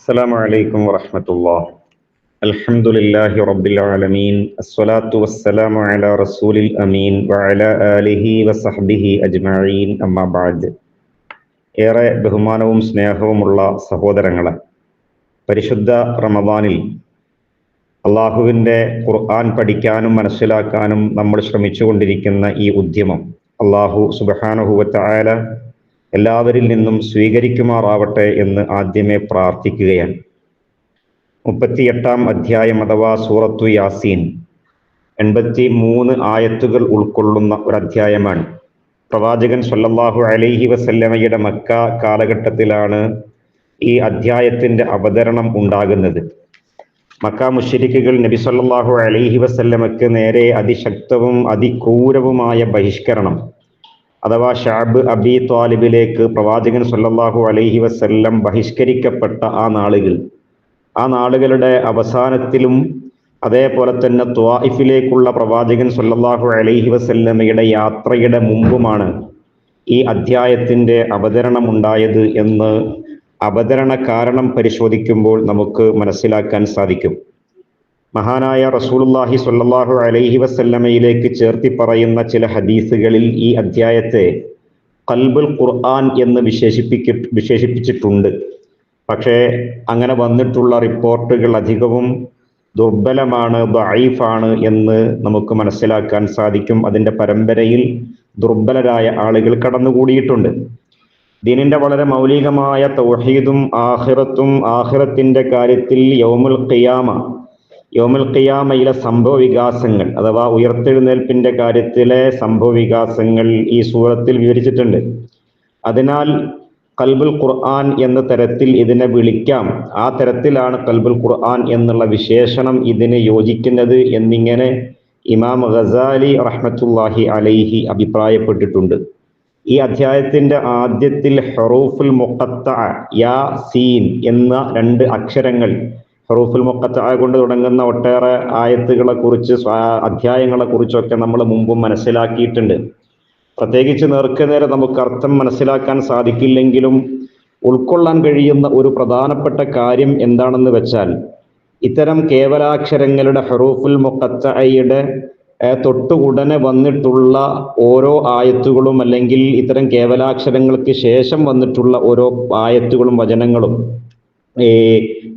السلام عليكم ورحمة الله. الحمد لله رب العالمين. الصلاة والسلام على رسول الأمين وعلى آله وصحبه أجمعين. أما بعد. ഏറെ ബഹുമാനവും സ്നേഹവുമുള്ള സഹോദരങ്ങളെ, പരിശുദ്ധ റമദാനിൽ അള്ളാഹുവിൻ്റെ ഖുർആൻ പഠിക്കാനും മനസ്സിലാക്കാനും നമ്മൾ ശ്രമിച്ചുകൊണ്ടിരിക്കുന്ന ഈ ഉദ്യമം അള്ളാഹു സുബ്ഹാനഹു വ തആല എല്ലാവരിൽ നിന്നും സ്വീകരിക്കുമാറാവട്ടെ എന്ന് ആദ്യമേ പ്രാർത്ഥിക്കുകയാണ്. 38-ാം അധ്യായം അഥവാ സൂറത്തു യാസീൻ 83 ആയത്തുകൾ ഉൾക്കൊള്ളുന്ന ഒരു അധ്യായമാണ്. പ്രവാചകൻ സ്വല്ലല്ലാഹു അലൈഹി വസല്ലമയുടെ മക്ക കാലഘട്ടത്തിലാണ് ഈ അധ്യായത്തിന്റെ അവതരണം ഉണ്ടാകുന്നത്. മക്ക മുശ്രിക്കുകൾ നബി സ്വല്ലല്ലാഹു അലൈഹി വസല്ലമക്ക് നേരെ അതിശക്തവും അതിക്രൂരവുമായ ബഹിഷ്കരണം അഥവാ ഷഅബ് അബി ത്വാലിബിലേക്ക് പ്രവാചകൻ സ്വല്ലല്ലാഹു അലൈഹി വസല്ലം ബഹിഷ്കരിക്കപ്പെട്ട ആ നാളുകളുടെ അവസാനത്തിലും അതേപോലെ തന്നെ ത്വായിഫിലേക്കുള്ള പ്രവാചകൻ സ്വല്ലല്ലാഹു അലൈഹി വസല്ലമയുടെ യാത്രയുടെ മുമ്പുമാണ് ഈ അധ്യായത്തിന്റെ അവതരണം ഉണ്ടായത് എന്ന് അവതരണ കാരണം പരിശോധിക്കുമ്പോൾ നമുക്ക് മനസ്സിലാക്കാൻ സാധിക്കും. മഹാനായ റസൂലുള്ളാഹി സ്വല്ലല്ലാഹു അലൈഹി വസല്ലമയിലേക്ക് ചേർത്തി പറയുന്ന ചില ഹദീസുകളിൽ ഈ അധ്യായത്തെ ഖൽബുൽ ഖുർആൻ എന്ന് വിശേഷിപ്പിച്ചിട്ടുണ്ട്. പക്ഷേ അങ്ങനെ വന്നിട്ടുള്ള റിപ്പോർട്ടുകൾ അധികവും ദുർബലമാണ്, ദഈഫാണ് എന്ന് നമുക്ക് മനസ്സിലാക്കാൻ സാധിക്കും. അതിൻ്റെ പരമ്പരയിൽ ദുർബലരായ ആളുകൾ കടന്നുകൂടിയിട്ടുണ്ട്. ദീനിന്റെ വളരെ മൗലികമായ തൗഹീദും ആഖിറത്തും ആഖിറത്തിന്റെ കാര്യത്തിൽ യൗമുൽ ഖിയാമയിലെ സംഭവ വികാസങ്ങൾ അഥവാ ഉയർത്തെഴുന്നേൽപ്പിന്റെ കാര്യത്തിലെ സംഭവ വികാസങ്ങൾ ഈ സൂറത്തിൽ വിവരിച്ചിട്ടുണ്ട്. അതിനാൽ ഖൽബുൽ ഖുർആൻ എന്ന തരത്തിൽ ഇതിനെ വിളിക്കാം. ആ തരത്തിലാണ് ഖൽബുൽ ഖുർആൻ എന്നുള്ള വിശേഷണം ഇതിന് യോജിക്കുന്നത് എന്നിങ്ങനെ ഇമാം ഗസാലി റഹ്മത്തുള്ളാഹി അലൈഹി അഭിപ്രായപ്പെട്ടിട്ടുണ്ട്. ഈ അധ്യായത്തിന്റെ ആദ്യത്തിൽ ഹറൂഫുൽ മുഖത്തഅ യാ സീൻ എന്ന 2 അക്ഷരങ്ങൾ, ഹറൂഫുൽ മുഖത്തഅ കൊണ്ട് തുടങ്ങുന്ന ഒട്ടേറെ ആയത്തുകളെ കുറിച്ച് അധ്യായങ്ങളെ കുറിച്ചൊക്കെ നമ്മൾ മുമ്പും മനസ്സിലാക്കിയിട്ടുണ്ട്. പ്രത്യേകിച്ച് നേർക്കുനേരെ നമുക്ക് അർത്ഥം മനസ്സിലാക്കാൻ സാധിക്കില്ലെങ്കിലും ഉൾക്കൊള്ളാൻ കഴിയുന്ന ഒരു പ്രധാനപ്പെട്ട കാര്യം എന്താണെന്ന് വെച്ചാൽ, ഇത്തരം കേവലാക്ഷരങ്ങളുടെ ഹറൂഫുൽ മുഖത്തഅയുടെ തൊട്ട് ഉടനെ വന്നിട്ടുള്ള ഓരോ ആയത്തുകളും അല്ലെങ്കിൽ ഇത്തരം കേവലാക്ഷരങ്ങൾക്ക് ശേഷം വന്നിട്ടുള്ള ഓരോ ആയത്തുകളും വചനങ്ങളും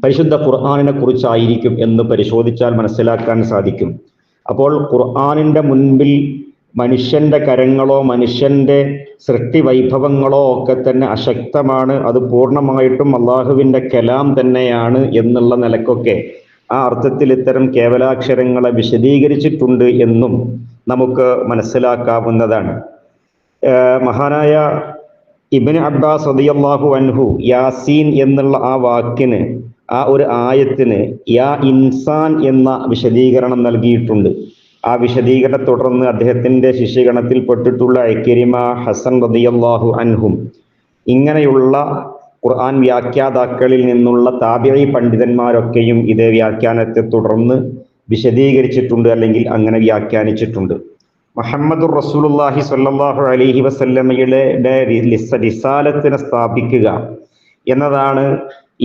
പരിശുദ്ധ ഖുർആനിനെ കുറിച്ചായിരിക്കും എന്ന് പരിശോധിച്ചാൽ മനസ്സിലാക്കാൻ സാധിക്കും. അപ്പോൾ ഖുർആനിന്റെ മുൻപിൽ മനുഷ്യന്റെ കരങ്ങളോ മനുഷ്യന്റെ സൃഷ്ടി വൈഭവങ്ങളോ ഒക്കെ തന്നെ അശക്തമാണ്. അത് പൂർണ്ണമായിട്ടും അള്ളാഹുവിന്റെ കലാം തന്നെയാണ് എന്നുള്ള നിലക്കൊക്കെ ആ അർത്ഥത്തിൽ ഇത്തരം കേവലാക്ഷരങ്ങളെ വിശദീകരിച്ചിട്ടുണ്ട് എന്നും നമുക്ക് മനസ്സിലാക്കാവുന്നതാണ്. മഹാനായ ഇബ്നു അബ്ബാസ് റളിയല്ലാഹു അൻഹു യാസീൻ എന്നുള്ള ആ വാക്കിന്, ആ ഒരു ആയത്തിന് യാ ഇൻസാൻ എന്ന വിശദീകരണം നൽകിയിട്ടുണ്ട്. ആ വിശദീകരണത്തെ തുടർന്ന് അദ്ദേഹത്തിന്റെ ശിഷ്യഗണത്തിൽ പെട്ടിട്ടുള്ള ഇക്രിമ, ഹസൻ റളിയല്ലാഹു അൻഹും ഇങ്ങനെയുള്ള ഖുർആൻ വ്യാഖ്യാതാക്കളിൽ നിന്നുള്ള താബിഈ പണ്ഡിതന്മാരൊക്കെയും ഇതേ വ്യാഖ്യാനത്തെ തുടർന്ന് വിശദീകരിച്ചിട്ടുണ്ട്, അല്ലെങ്കിൽ അങ്ങനെ വ്യാഖ്യാനിച്ചിട്ടുണ്ട്. മുഹമ്മദുർ റസൂലുള്ളാഹി സ്വല്ലല്ലാഹു അലൈഹി വസല്ലമയുടെ റിസാലത്തിനെ സ്ഥാപിക്കുക എന്നതാണ്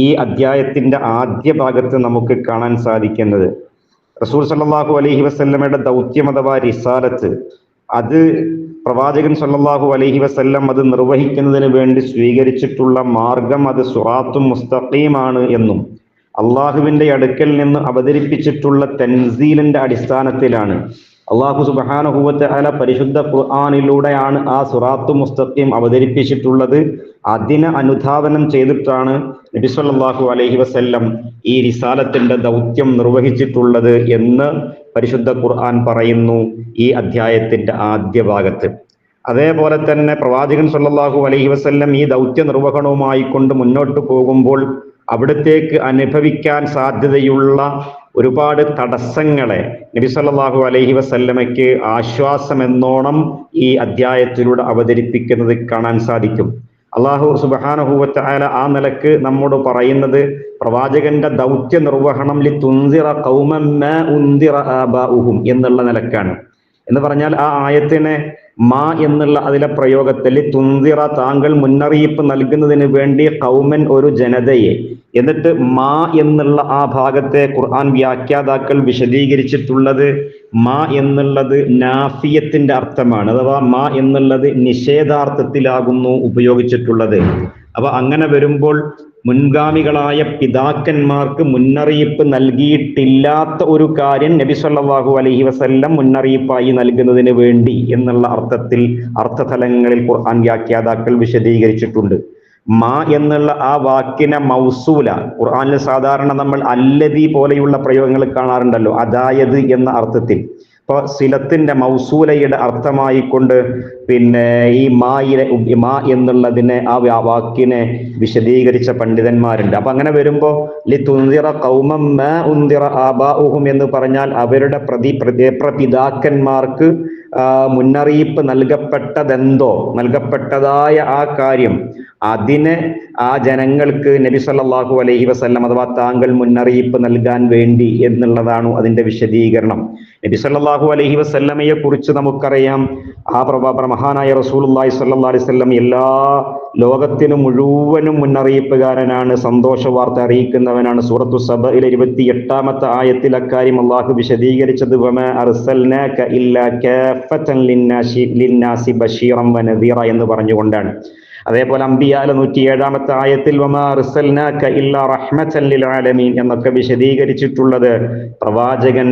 ഈ അധ്യായത്തിന്റെ ആദ്യ ഭാഗത്ത് നമുക്ക് കാണാൻ സാധിക്കുന്നത്. റസൂൽ സ്വല്ലല്ലാഹു അലൈഹി വസല്ലമയുടെ ദൗത്യം അഥവാ റിസാലത്ത്, അത് പ്രവാചകൻ സ്വല്ലല്ലാഹു അലൈഹി വസല്ലം അത് നിർവഹിക്കുന്നതിന് വേണ്ടി സ്വീകരിച്ചിട്ടുള്ള മാർഗം അത് സിറാത്തും മുസ്തഖീമാണ് എന്നും അള്ളാഹുവിന്റെ അടുക്കൽ നിന്ന് അവതരിപ്പിച്ചിട്ടുള്ള തൻസീലിന്റെ അടിസ്ഥാനത്തിലാണ്. അള്ളാഹു സുബ്ഹാനഹു വ തആല പരിശുദ്ധ ഖുർആനിലൂടെയാണ് ആ സിറാത്തും മുസ്തഖീം അവതരിപ്പിച്ചിട്ടുള്ളത്. അതിനെ അനുധാവനം ചെയ്തിട്ടാണ് നബി സല്ലല്ലാഹു അലൈഹി വസല്ലം ഈ റിസാലത്തിന്റെ ദൗത്യം നിർവഹിച്ചിട്ടുള്ളത് എന്ന് പരിശുദ്ധ ഖുർആൻ പറയുന്നു ഈ അധ്യായത്തിന്റെ ആദ്യ ഭാഗത്ത്. അതേപോലെ തന്നെ പ്രവാചകൻ സല്ലല്ലാഹു അലൈഹി വസല്ലം ഈ ദൗത്യ നിർവഹണവുമായി കൊണ്ട് മുന്നോട്ട് പോകുമ്പോൾ അവിടത്തേക്ക് അനുഭവിക്കാൻ സാധ്യതയുള്ള ഒരുപാട് തടസ്സങ്ങളെ നബി സല്ലല്ലാഹു അലൈഹി വസല്ലമയ്ക്ക് ആശ്വാസമെന്നോണം ഈ അധ്യായത്തിലൂടെ അവതരിപ്പിക്കുന്നത് കാണാൻ സാധിക്കും. അള്ളാഹു സുബ്ഹാനഹു വ തആല ആ നിലക്ക് നമ്മോട് പറയുന്നത് പ്രവാചകന്റെ ദൗത്യ നിർവഹണം ലിതുൻസിറ ഖൗമൻ മാ ഉൻസിറ ആബാഉഹും എന്നുള്ള നിലക്കാണ്. എന്ന് പറഞ്ഞാൽ ആ ആയത്തിനെ മാ എന്നുള്ള അതിലെ പ്രയോഗത്തിൽ തുന്തിറ താങ്കൾ മുന്നറിയിപ്പ് നൽകുന്നതിന് വേണ്ടി കൗമൻ ഒരു ജനതയെ, എന്നിട്ട് മാ എന്നുള്ള ആ ഭാഗത്തെ ഖുർആൻ വ്യാഖ്യാതാക്കൾ വിശദീകരിച്ചിട്ടുള്ളത് മാ എന്നുള്ളത് നാഫിയത്തിന്റെ അർത്ഥമാണ്, അഥവാ മാ എന്നുള്ളത് നിഷേധാർത്ഥത്തിലാകുന്നു ഉപയോഗിച്ചിട്ടുള്ളത്. അപ്പൊ അങ്ങനെ വരുമ്പോൾ മുൻഗാമികളായ പിതാക്കന്മാർക്ക് മുന്നറിയിപ്പ് നൽകിയിട്ടില്ലാത്ത ഒരു കാര്യം നബി സല്ലല്ലാഹു അലൈഹി വസല്ലം മുന്നറിയിപ്പായി നൽകുന്നതിന് വേണ്ടി എന്നുള്ള അർത്ഥത്തിൽ അർത്ഥതലങ്ങളിൽ ഖുർആൻ വ്യാഖ്യാതാക്കൾ വിശദീകരിച്ചിട്ടുണ്ട്. മാ എന്നുള്ള ആ വാക്കിനെ മൗസൂല, ഖുർആനിൽ സാധാരണ നമ്മൾ അല്ലദി പോലെയുള്ള പ്രയോഗങ്ങൾ കാണാറുണ്ടല്ലോ, അതായത് എന്ന അർത്ഥത്തിൽ. ഇപ്പൊ സിലത്തിന്റെ മൗസൂലയുടെ അർത്ഥമായിക്കൊണ്ട് പിന്നെ ഈ മാ എന്നുള്ളതിനെ ആ വാക്കിനെ വിശദീകരിച്ച പണ്ഡിതന്മാരുണ്ട്. അപ്പൊ അങ്ങനെ വരുമ്പോ ലിതുൻദിറ ഖൗമം മാ ഉൻദിറ ആബാഉഹും എന്ന് പറഞ്ഞാൽ അവരുടെ പിതാക്കന്മാർക്ക് മുന്നറിയിപ്പ് നൽകപ്പെട്ടതായ ആ കാര്യം, അതിനെ ആ ജനങ്ങൾക്ക് നബി സല്ലല്ലാഹു അലൈഹി വസല്ലം അഥവാ താങ്കൾ മുന്നറിയിപ്പ് നൽകാൻ വേണ്ടി എന്നുള്ളതാണ് അതിന്റെ വിശദീകരണം. നബി സല്ലല്ലാഹു അലൈഹി വസല്ലമയെ കുറിച്ച് നമുക്കറിയാം, ആ മഹാനായ റസൂലുള്ളാഹി സ്വല്ലല്ലാഹു അലൈഹി വസല്ലം എല്ലാ ലോകത്തിനും മുഴുവനും മുന്നറിയിപ്പുകാരനാണ്, സന്തോഷ വാർത്ത അറിയിക്കുന്നവനാണ്. സൂറത്തു സബയിലെ 28-ാമത്തെ ആയത്തിൽ അക്കാര്യം അള്ളാഹു വിശദീകരിച്ചത് വമാ അർസൽനാക ഇല്ലാ കാഫത്തൻ ലിന്നാസി ബശീറൻ വനദീറ എന്ന് പറഞ്ഞുകൊണ്ടാണ്. അതേപോലെ അംബിയാലെ 107-ാമത്തെ ആയത്തിൽ വമാ അർസൽനാക ഇല്ലാ റഹ്മത്തൻ ലിൽ ആലമീൻ എന്നൊക്കെ വിശദീകരിച്ചിട്ടുള്ളത് പ്രവാചകൻ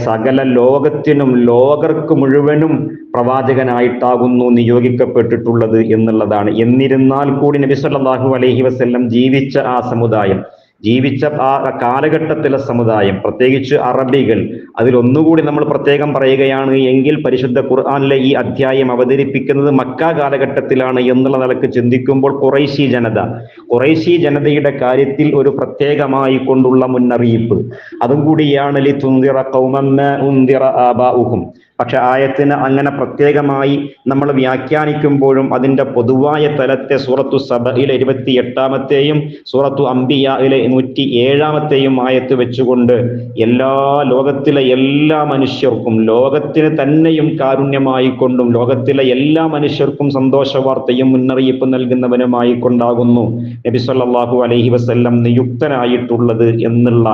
സകല ലോകത്തിനും ലോകർക്ക് മുഴുവനും പ്രവാചകനായിട്ടാകുന്നു നിയോഗിക്കപ്പെട്ടിട്ടുള്ളത് എന്നുള്ളതാണ്. എന്നിരുന്നാൽ കൂടി നബി സല്ലല്ലാഹു അലൈഹി വസല്ലം ജീവിച്ച ആ സമുദായം, ജീവിച്ച ആ കാലഘട്ടത്തിലെ സമുദായം, പ്രത്യേകിച്ച് അറബികൾ, അതിലൊന്നുകൂടി നമ്മൾ പ്രത്യേകം പറയുകയാണ് എങ്കിൽ പരിശുദ്ധ ഖുർആനിലെ ഈ അധ്യായം അവതരിപ്പിക്കുന്നത് മക്ക കാലഘട്ടത്തിലാണ് എന്നുള്ള നിലക്ക് ചിന്തിക്കുമ്പോൾ ഖുറൈശി ജനതയുടെ കാര്യത്തിൽ ഒരു പ്രത്യേകമായി കൊണ്ടുള്ള മുന്നറിയിപ്പ് അതും കൂടിയാണ് ലിതുൻദിറ ഖൗമൻ മാ ഉൻദിറ ആബാഉഹും. പക്ഷെ ആയത്തിന് അങ്ങനെ പ്രത്യേകമായി നമ്മൾ വ്യാഖ്യാനിക്കുമ്പോഴും അതിന്റെ പൊതുവായ തലത്തെ സൂറത്തു സബയിലെ 28-ാമത്തെയും സൂറത്തു അംബിയായിലെ 107-ാമത്തെയും ആയത്ത് വെച്ചുകൊണ്ട് ലോകത്തിലെ എല്ലാ മനുഷ്യർക്കും, ലോകത്തിന് തന്നെയും കാരുണ്യമായി കൊണ്ടും ലോകത്തിലെ എല്ലാ മനുഷ്യർക്കും സന്തോഷ വാർത്തയും മുന്നറിയിപ്പ് നൽകുന്നവനുമായി കൊണ്ടാകുന്നു നബി സല്ലല്ലാഹു അലൈഹി വസല്ലം നിയുക്തനായിട്ടുള്ളത് എന്നുള്ള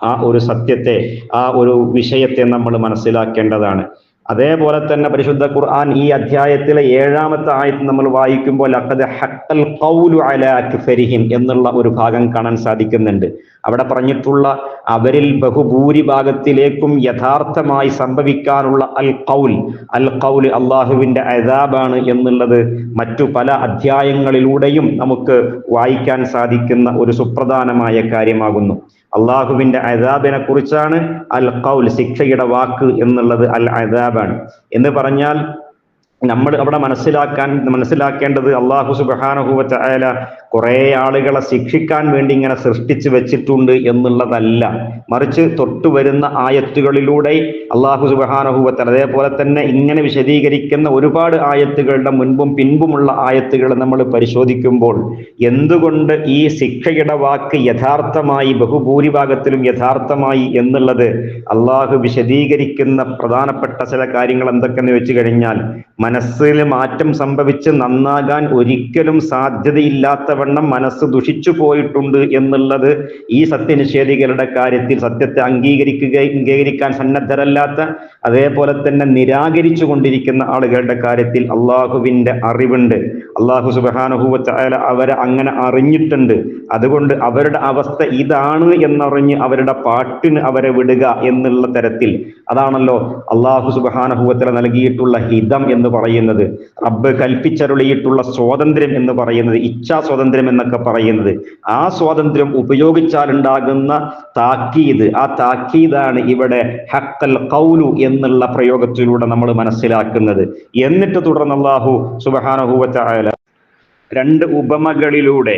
ആ ഒരു സത്യത്തെ, ആ ഒരു വിഷയത്തെ നമ്മൾ മനസ്സിലാക്കേണ്ടതാണ്. അതേപോലെ തന്നെ പരിശുദ്ധ ഖുർആൻ ഈ അധ്യായത്തിലെ 7-ാമത്തെ ആയത്ത് നമ്മൾ വായിക്കുമ്പോൾ ലഖദ് ഹഖൽ ഖൗലു അലാ അക്ഫരിഹിം എന്നുള്ള ഒരു ഭാഗം കാണാൻ സാധിക്കുന്നുണ്ട്. അവിടെ പറഞ്ഞിട്ടുള്ള അവരിൽ ബഹുഭൂരിഭാഗത്തിലേക്കും യഥാർത്ഥമായി സംഭവിക്കാനുള്ള അൽ ഖൗൽ അള്ളാഹുവിന്റെ അദാബാണ് എന്നുള്ളത് മറ്റു പല അധ്യായങ്ങളിലൂടെയും നമുക്ക് വായിക്കാൻ സാധിക്കുന്ന ഒരു സുപ്രധാനമായ കാര്യമാകുന്നു. അള്ളാഹുവിന്റെ അദാബിനെ കുറിച്ചാണ് അൽ ഖൗൽ, ശിക്ഷയുടെ വാക്ക് എന്നുള്ളത് അൽ അദാബാണ് എന്ന് പറഞ്ഞാൽ നമ്മൾ അവിടെ മനസ്സിലാക്കേണ്ടത് അള്ളാഹു സുബ്ഹാനഹു വ തആല കുറെ ആളുകളെ ശിക്ഷിക്കാൻ വേണ്ടി ഇങ്ങനെ സൃഷ്ടിച്ചു വെച്ചിട്ടുണ്ട് എന്നുള്ളതല്ല, മറിച്ച് തൊട്ടു വരുന്ന ആയത്തുകളിലൂടെ അള്ളാഹു സുബ്ഹാനഹു വ തആല അതേപോലെ തന്നെ ഇങ്ങനെ വിശദീകരിക്കുന്ന ഒരുപാട് ആയത്തുകളുടെ മുൻപും പിൻപുമുള്ള ആയത്തുകൾ നമ്മൾ പരിശോധിക്കുമ്പോൾ എന്തുകൊണ്ട് ഈ ശിക്ഷയുടെ വാക്ക് യഥാർത്ഥമായി ബഹുഭൂരിഭാഗത്തിലും യഥാർത്ഥമായി എന്നുള്ളത് അള്ളാഹു വിശദീകരിക്കുന്ന പ്രധാനപ്പെട്ട ചില കാര്യങ്ങൾ എന്തൊക്കെയെന്ന് വെച്ച് കഴിഞ്ഞാൽ, മനസ്സിൽ മാറ്റം സംഭവിച്ച് നന്നാകാൻ ഒരിക്കലും സാധ്യതയില്ലാത്തവണ്ണം മനസ്സ് ദുഷിച്ചു പോയിട്ടുണ്ട് എന്നുള്ളത് ഈ സത്യനിഷേധികളുടെ കാര്യത്തിൽ, സത്യത്തെ അംഗീകരിക്കാൻ സന്നദ്ധരല്ലാത്ത അതേപോലെ തന്നെ നിരാകരിച്ചു കൊണ്ടിരിക്കുന്ന ആളുകളുടെ കാര്യത്തിൽ അള്ളാഹുവിന്റെ അറിവുണ്ട്. അള്ളാഹു സുബ്ഹാനഹു വ തആല അവരെ അങ്ങനെ അറിഞ്ഞിട്ടുണ്ട്. അതുകൊണ്ട് അവരുടെ അവസ്ഥ ഇതാണ് എന്നറിഞ്ഞ് അവരുടെ പാട്ടിന് അവരെ വിടുക എന്നുള്ള തരത്തിൽ, അതാണല്ലോ അള്ളാഹു സുബ്ഹാനഹു വ തആല നൽകിയിട്ടുള്ള ഹിതം എന്ന് പറയുന്നത്, റബ്ബ് കൽപ്പിച്ചരുളിയിട്ടുള്ള സ്വാതന്ത്ര്യം എന്ന് പറയുന്നത്, ഇച്ഛാ സ്വാതന്ത്ര്യം എന്നൊക്കെ പറയുന്നത്. ആ സ്വാതന്ത്ര്യം ഉപയോഗിച്ചാൽ ഉണ്ടാകുന്ന താക്കീത്, ആ താക്കീതാണ് ഇവിടെ ഹഖൽ ഖൗലു എന്നുള്ള പ്രയോഗത്തിലൂടെ നമ്മൾ മനസ്സിലാക്കുന്നത്. എന്നിട്ട് തുടർന്ന് അല്ലാഹു സുബ്ഹാനഹു വ തആല രണ്ട് ഉപമകളിലൂടെ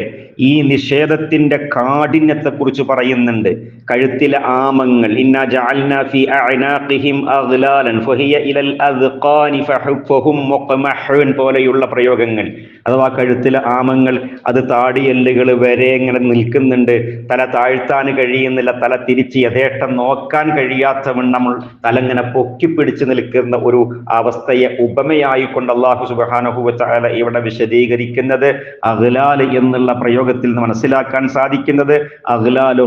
ഈ നിഷേധത്തിന്റെ കാഠിന്യത്തെക്കുറിച്ച് പറയുന്നുണ്ട്. കഴുത്തിലെ ആമങ്ങൾ, ഇന്നാ ജഅൽനാ ഫീ അഅനാഖിഹിം അഗ്ലാലൻ ഫഹിയ ഇലൽ അദ്ഖാനി ഫഹും മുഖ്മഹൂൻ പോലെയുള്ള പ്രയോഗങ്ങൾ. അഥവാ കഴുത്തിലെ ആമങ്ങൾ, അത് താടിയെല്ലുകൾ വരെ ഇങ്ങനെ നിൽക്കുന്നുണ്ട്, തല താഴ്ത്താൻ കഴിയുന്നില്ല, തല തിരിച്ച് യഥേഷ്ടം നോക്കാൻ കഴിയാത്ത വണ്ണം തല ഇങ്ങനെ പൊക്കിപ്പിടിച്ച് നിൽക്കുന്ന ഒരു അവസ്ഥയെ ഉപമയായിക്കൊണ്ട് അല്ലാഹു സുബ്ഹാനഹു വ തആല ഇവിടെ വിശദീകരിക്കുന്നത്. അഗ്ലാൽ എന്നുള്ള പ്രയോഗത്തിൽ നിന്ന് മനസ്സിലാക്കാൻ സാധിക്കുന്നത് അഗ്ലാലു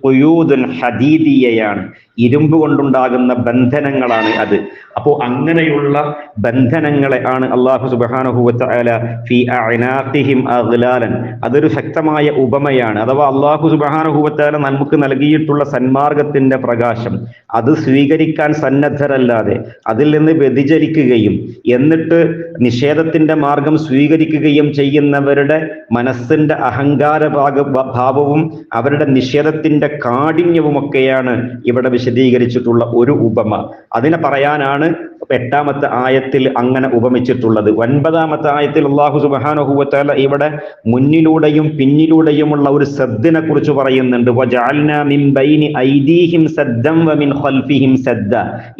ഖുയൂദുൻ ഹദീദിയയാണ്, ഇരുമ്പ് കൊണ്ടുണ്ടാകുന്ന ബന്ധനങ്ങളാണ് അത്. അപ്പോൾ അങ്ങനെയുള്ള ബന്ധനങ്ങളെ ആണ് അല്ലാഹു സുബ്ഹാനഹു വ തആല ഫീ അഅനാഖിഹിം അഗ്ലാലൻ, അതൊരു ശക്തമായ ഉപമയാണ്. അഥവാ അല്ലാഹു സുബ്ഹാനഹു വ തആല നമുക്ക് നൽകിയിട്ടുള്ള സന്മാർഗത്തിന്റെ പ്രകാശം അത് സ്വീകരിക്കാൻ സന്നദ്ധരല്ലാതെ അതിൽ നിന്ന് വ്യതിചലിക്കുകയും എന്നിട്ട് നിഷേധത്തിന്റെ മാർഗം സ്വീകരിക്കുകയും ചെയ്യുന്നവരുടെ മനസ്സിന്റെ അഹങ്കാര ഭാവവും അവരുടെ നിഷേധത്തിന്റെ കാഠിന്യവുമൊക്കെയാണ് ഇവിടെ വിശദീകരിച്ചിട്ടുള്ള ഒരു ഉപമ. അതിനെ പറയാനാണ് 8-ാമത്തെ ആയത്തിൽ അങ്ങനെ ഉപമിച്ചിട്ടുള്ളത്. 9-ാമത്തെ ആയത്തിൽ അല്ലാഹു സുബ്ഹാനഹു വ തആല ഇവിടെ മുന്നിലൂടെയും പിന്നിലൂടെയുമുള്ള ഒരു സദ്ദിനെ കുറിച്ച് പറയുന്നുണ്ട്. വജഅൽനാ മിൻ ബൈനി ഐദീഹിം സദ്ദൻ വമിൻ ഖൽഫിഹിം സദ്ദ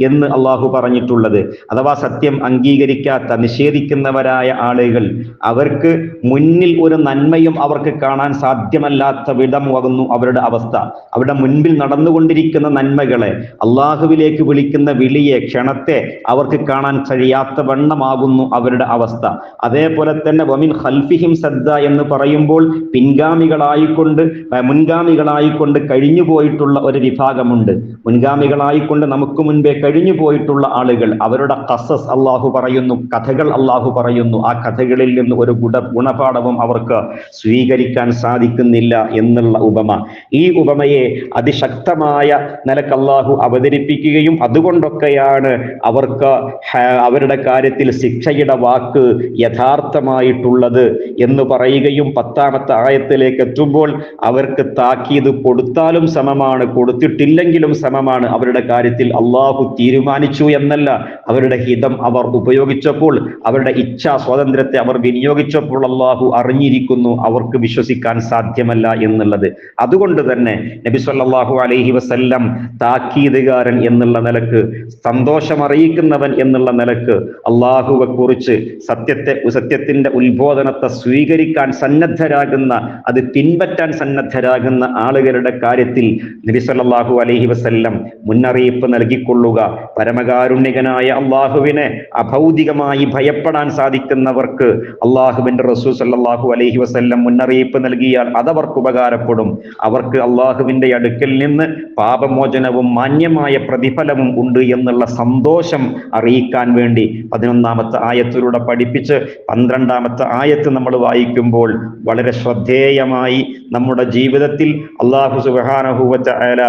എന്ന് അല്ലാഹു പറഞ്ഞിട്ടുള്ളത്. അഥവാ സത്യം അംഗീകരിക്കാത്ത നിഷേധിക്കുന്നവരായ ആളുകൾ, അവർക്ക് മുന്നിൽ ഒരു നന്മയും അവർക്ക് കാണാൻ സാധ്യമല്ലാത്ത വിധമാകുന്നു അവരുടെ അവസ്ഥ. അവരുടെ മുൻപിൽ നടന്നുകൊണ്ടിരിക്കുന്ന നന്മകളെ, അള്ളാഹുവിലേക്ക് വിളിക്കുന്ന വിളിയെ, ക്ഷണത്തെ അവർക്ക് കാണാൻ കഴിയാത്ത വണ്ണമാകുന്നു അവരുടെ അവസ്ഥ. അതേപോലെ തന്നെ വമിൻ ഖൽഫിഹിം സദ്ദ എന്ന് പറയുമ്പോൾ മുൻഗാമികളായിക്കൊണ്ട് കഴിഞ്ഞു പോയിട്ടുള്ള ഒരു വിഭാഗമുണ്ട്. മുൻഗാമികളായിക്കൊണ്ട് നമുക്ക് മുൻപേ കഴിഞ്ഞു പോയിട്ടുള്ള ആളുകൾ, അവരുടെ ഖസസ് അള്ളാഹു പറയുന്നു, കഥകൾ അള്ളാഹു പറയുന്നു. ആ കഥകളിൽ നിന്ന് ഒരു ഗുണപാഠവും അവർക്ക് സ്വീകരിക്കാൻ സാധിക്കുന്നില്ല എന്നുള്ള ഉപമ. ഈ ഉപമയെ അതിശക്തമായ നിലക്ക് അള്ളാഹു അവതരിപ്പിക്കുകയും അതുകൊണ്ടൊക്കെയാണ് അവർക്ക് അവരുടെ കാര്യത്തിൽ ശിക്ഷയുടെ വാക്ക് യഥാർത്ഥമായിട്ടുള്ളത് എന്ന് പറയുകയും 10-ാമത്തെ ആയത്തിലേക്ക് എത്തുമ്പോൾ അവർക്ക് താക്കീത് കൊടുത്താലും സമമാണ്, കൊടുത്തിട്ടില്ലെങ്കിലും സമമാണ്. അവരുടെ കാര്യത്തിൽ അള്ളാഹു തീരുമാനിച്ചു എന്നല്ല, അവരുടെ ഹിതം അവർ ഉപയോഗിച്ചപ്പോൾ, അവരുടെ ഇച്ഛാ സ്വാതന്ത്ര്യത്തെ അവർ വിനിയോഗിച്ചപ്പോൾ അള്ളാഹു അറിഞ്ഞിരിക്കുന്നു അവർക്ക് വിശ്വസിക്കാൻ സാധ്യമല്ല എന്നുള്ളത്. അതുകൊണ്ട് തന്നെ നബി സല്ലല്ലാഹു അലൈഹി വസല്ലം താക്കീതുകാരൻ എന്നുള്ള നിലക്ക്, സന്തോഷം അറിയിക്കുന്നവൻ എന്നുള്ള നിലക്ക്, അള്ളാഹുവെ കുറിച്ച് സത്യത്തിന്റെ ഉത്ബോധനത്തെ സ്വീകരിക്കാൻ സന്നദ്ധരാകുന്ന, അത് പിൻപറ്റാൻ സന്നദ്ധരാകുന്ന ആളുകളുടെ കാര്യത്തിൽ നബി സല്ലല്ലാഹു അലൈഹി വസല്ലം മുന്നറിയിപ്പ് നൽകിക്കൊള്ളുക. പരമകാരുണ്യകനായ അള്ളാഹുവിനെ അഭൗതികമായി ഭയപ്പെടാൻ സാധിക്കുന്നവർക്ക് അള്ളാഹുവിന്റെ റസൂൽ സല്ലല്ലാഹു അലൈഹി വസല്ലം മുന്നറിയിപ്പ് നൽകിയാൽ അതവർക്ക് ഉപകാരപ്പെടും. അവർക്ക് അള്ളാഹുവിന്റെ അടുക്കൽ നിന്ന് പാപമോചനവും മാന്യമായ പ്രതിഫലവും ഉണ്ട് എന്നുള്ള സന്തോഷം അറിയിക്കാൻ വേണ്ടി 11-ാമത്തെ ആയത്തിലൂടെ പഠിപ്പിച്ച് 12-ാമത്തെ ആയത്ത് നമ്മൾ വായിക്കുമ്പോൾ വളരെ ശ്രദ്ധേയമായി നമ്മുടെ ജീവിതത്തിൽ അല്ലാഹു സുബ്ഹാനഹു വ തആല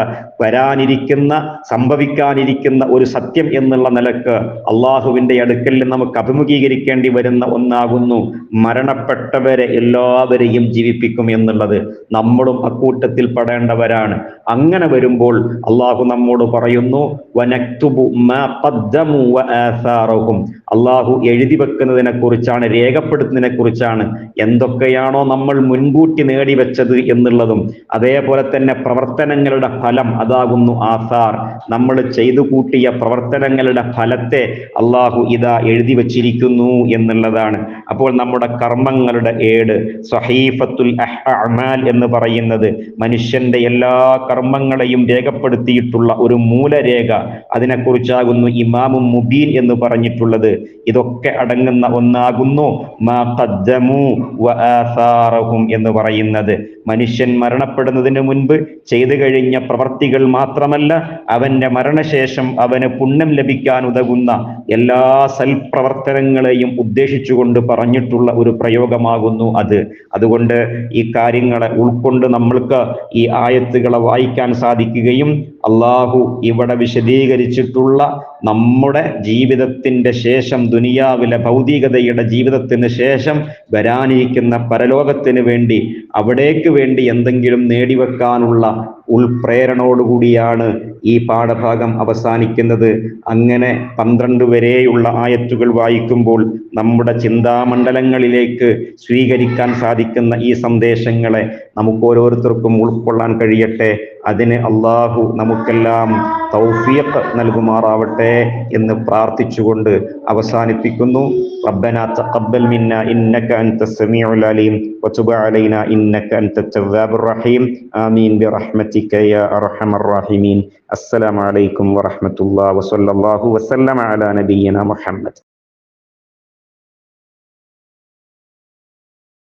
വരാനിരിക്കുന്ന, സംഭവിക്കാനിരിക്കുന്ന ഒരു സത്യം എന്നുള്ള നിലക്ക് അള്ളാഹുവിന്റെ അടുക്കൽ നമുക്ക് അഭിമുഖീകരിക്കേണ്ടി വരുന്ന ഒന്നാകുന്നു മരണപ്പെട്ടവരെ എല്ലാവരെയും ജീവിപ്പിക്കും എന്നുള്ളത്. നമ്മളും അക്കൂട്ടത്തിൽ പെടേണ്ടവരാണ്. അങ്ങനെ വരുമ്പോൾ അള്ളാഹു നമ്മോട് പറയുന്നു, വനക്തുബു മാ ഖദ്ദമു വആസാറഹും, അള്ളാഹു എഴുതി വെക്കുന്നതിനെ കുറിച്ചാണ്, രേഖപ്പെടുത്തുന്നതിനെ കുറിച്ചാണ്. എന്തൊക്കെയാണോ നമ്മൾ മുൻകൂട്ടി നേടിവെച്ചത് എന്നുള്ളതും, അതേപോലെ തന്നെ പ്രവർത്തനങ്ങളുടെ ഫലം, അതാകുന്നു ആസാർ. നമ്മൾ ചെയ്തു കൂട്ടിയ പ്രവർത്തനങ്ങളുടെ ഫലത്തെ അള്ളാഹു ഇതാ എഴുതി വച്ചിരിക്കുന്നു എന്നുള്ളതാണ്. അപ്പോൾ നമ്മുടെ കർമ്മങ്ങളുടെ ഏട്, സഹീഫത്തുൽ അഅ്മാൽ എന്ന് പറയുന്നത് മനുഷ്യന്റെ എല്ലാ കർമ്മങ്ങളെയും രേഖപ്പെടുത്തിയിട്ടുള്ള ഒരു മൂലരേഖ, അതിനെക്കുറിച്ചാകുന്നു ഇമാമും മുബീൻ എന്ന് പറഞ്ഞിട്ടുള്ളത്. ഇതൊക്കെ അടങ്ങുന്ന ഒന്നാകുന്നു മാ ഖദ്ദമു വആസാറഹും എന്ന് പറയുന്നത്. മനുഷ്യൻ മരണപ്പെടുന്നതിന് മുൻപ് ചെയ്തു കഴിഞ്ഞ പ്രവർത്തികൾ മാത്രമല്ല, അവന്റെ മരണശേഷം അവന് പുണ്യം ലഭിക്കാൻ ഉതകുന്ന എല്ലാ സൽപ്രവർത്തനങ്ങളെയും ഉദ്ദേശിച്ചുകൊണ്ട് പറഞ്ഞിട്ടുള്ള ഒരു പ്രയോഗമാകുന്നു അത്. അതുകൊണ്ട് ഈ കാര്യങ്ങളെ ഉൾക്കൊണ്ട് നമ്മൾക്ക് ഈ ആയത്തുകളെ വായിക്കാൻ സാധിക്കുകയും അള്ളാഹു ഇവിടെ വിശദീകരിച്ചിട്ടുള്ള നമ്മുടെ ജീവിതത്തിന്റെ ശേഷം, ദുനിയാവിലെ ഭൗതികതയുടെ ജീവിതത്തിന് ശേഷം വരാനിരിക്കുന്ന പരലോകത്തിന് വേണ്ടി, അവിടേക്ക് വേണ്ടി എന്തെങ്കിലും നേടിവെക്കാനുള്ള ഉൾപ്രേരണയോടുകൂടിയാണ് ഈ പാഠഭാഗം അവസാനിക്കുന്നത്. അങ്ങനെ 12 വരെയുള്ള ആയത്തുകൾ വായിക്കുമ്പോൾ നമ്മുടെ ചിന്താമണ്ഡലങ്ങളിലേക്ക് സ്വീകരിക്കാൻ സാധിക്കുന്ന ഈ സന്ദേശങ്ങളെ നമുക്ക് ഓരോരുത്തർക്കും ഉൾക്കൊള്ളാൻ കഴിയട്ടെ. അതിന് അള്ളാഹു നമുക്കെല്ലാം തൗഫീഖ് നൽകുമാറാവട്ടെ എന്ന് പ്രാർത്ഥിച്ചുകൊണ്ട് അവസാനിപ്പിക്കുന്നു. റബ്ബനാ തഖബ്ബൽ മിന്നാ ഇന്നക അൻതസ് സമീഉൽ അലീം വതുബ് അലൈനാ ഇന്നക അൻതത് തവ്വാബുർ റഹീം. ആമീൻ ബിറഹ്മതിക യാ അർഹമർ റഹീമീൻ. അസ്സലാമു അലൈക്കും വറഹ്മത്തുള്ളാഹി വസല്ലല്ലാഹു വസല്ലമ അലാ നബിയ്യിനാ മുഹമ്മദ്.